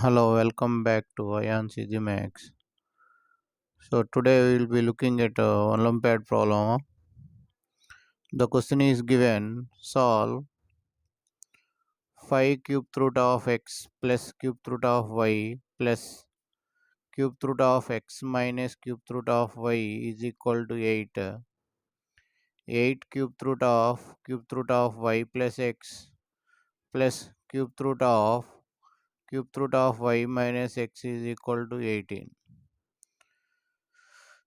Hello, welcome back to AyaansEasyMath. So today we will be looking at Olympiad problem. The question is given: solve 5 cube root of x plus cube root of y plus cube root of x minus cube root of y is equal to 8. 8 cube root of y plus x plus cube root of y minus x is equal to 18.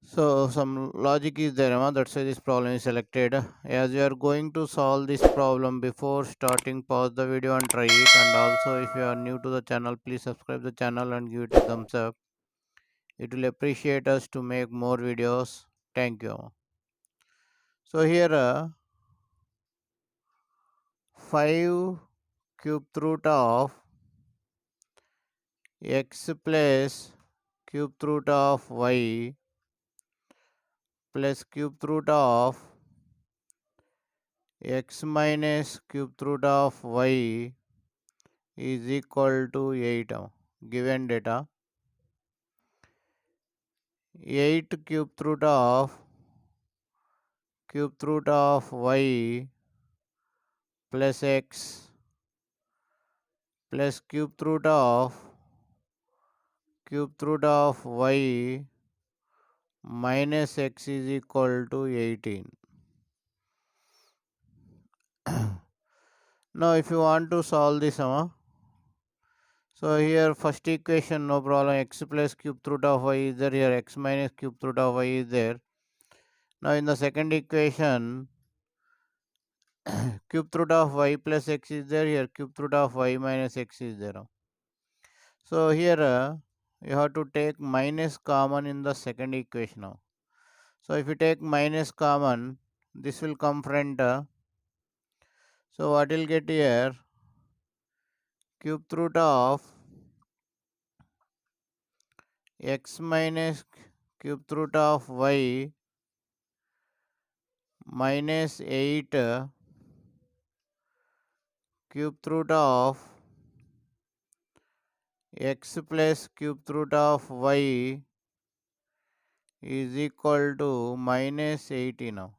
So some logic is there, that's why this problem is selected. As you are going to solve this problem, before starting, pause the video and try it. And also, if you are new to the channel, please subscribe the channel and give it a thumbs up. It will appreciate us to make more videos. Thank you. So here 5 cube root of x plus cube root of y plus cube root of x minus cube root of y is equal to 8. Given data, 8 cube root of y plus x plus cube root of y minus x is equal to 18. Now if you want to solve this, so here first equation, no problem, x plus cube root of y is there, here x minus cube root of y is there. Now in the second equation, cube root of y plus x is there, here cube root of y minus x is there. So here you have to take minus common in the second equation now. So if you take minus common, this will come front. So what will get here? Cube root of x minus cube root of y minus 8 cube root of x plus cube root of y is equal to minus 80 now.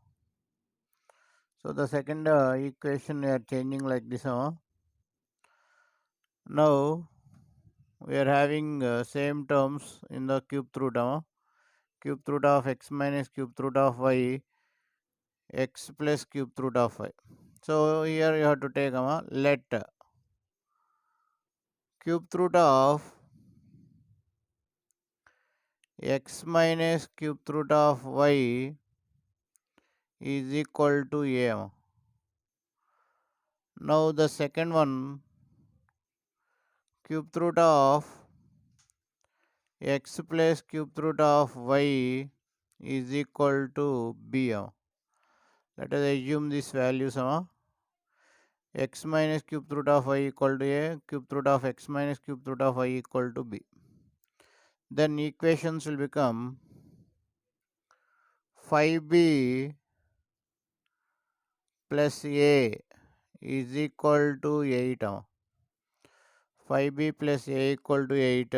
So the second equation we are changing like this. Now we are having same terms in the cube root. Cube root of x minus cube root of y, x plus cube root of y. So here you have to take let cube root of x minus cube root of y is equal to a. Now the second one, cube root of x plus cube root of y is equal to b. Let us assume this value, x minus cube root of y equal to a, cube root of x minus cube root of y equal to b. Then equations will become 5b plus a is equal to 8. 5b plus a equal to 8.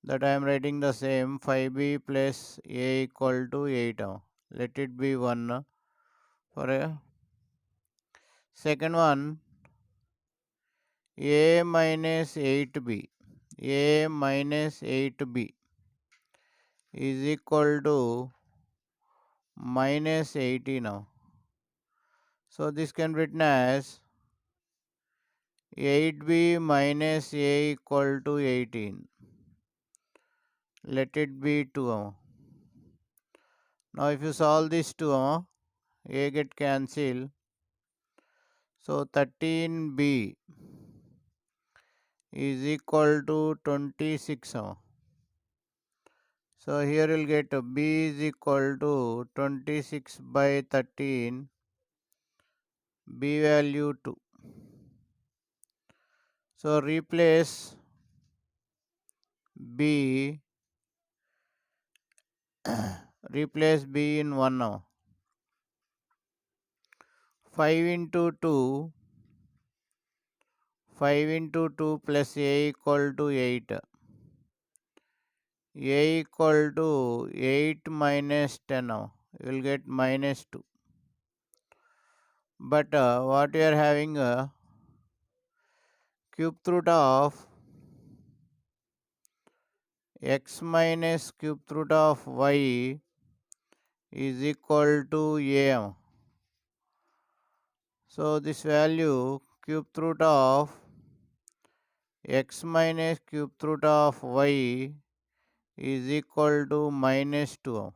That I am writing the same, 5b plus a equal to 8. Let it be 1 for a second one, a minus 8b. a minus 8b is equal to minus 80 now. So this can be written as 8b minus a equal to 18. Let it be 2. Now if you solve this 2, a get cancelled. So 13b is equal to 26. So here you'll get b is equal to 26 by 13, b value 2. So replace b replace b in 1 now. 5 into 2, 5 into 2 plus a equal to 8. A equal to 8 minus 10 now. You will get minus 2. But what we are having cube root of x minus cube root of y is equal to a. So this value cube root of x minus cube root of y is equal to minus 2.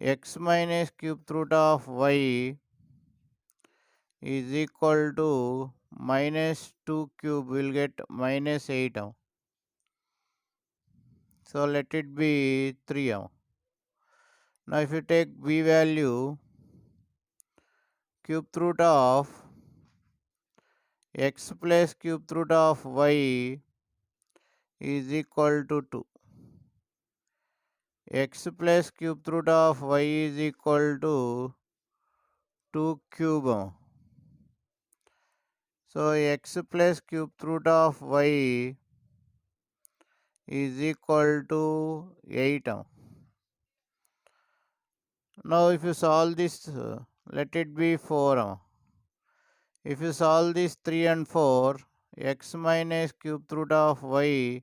X minus cube root of y is equal to minus 2 cube, will get minus 8. So let it be 3. Now if you take b value, cube root of x plus cube root of y is equal to 2. X plus cube root of y is equal to 2 cube. So x plus cube root of y is equal to 8. Now if you solve this, let it be 4. If you solve this 3 and 4, x minus cube root of y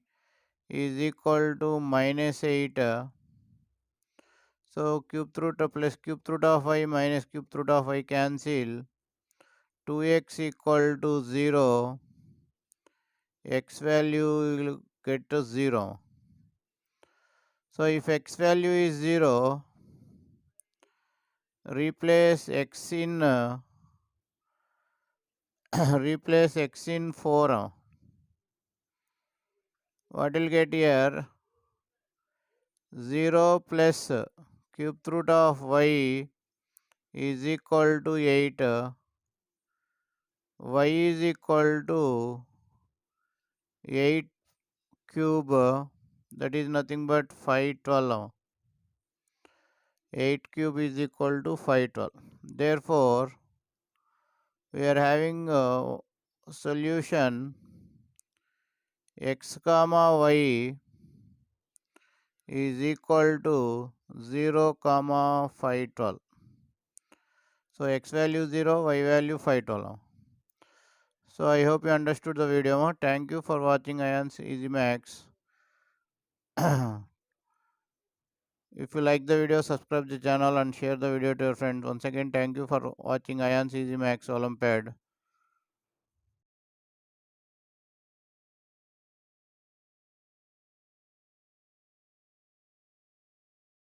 is equal to minus 8. So cube root plus cube root of y minus cube root of y cancel. 2x equal to 0. X value will get to 0. So if x value is 0, replace x in replace x in 4. What will get here? 0 plus cube root of y is equal to 8. Y is equal to 8 cube, that is nothing but 512. 8 cube is equal to 512. Therefore, we are having a solution x comma y is equal to 0 comma 512. So x value 0, y value 512. So I hope you understood the video. Thank you for watching Ayans Easy Maths. If you like the video, subscribe the channel and share the video to your friends. Once again, thank you for watching Ayans Easy Maths Olympiad.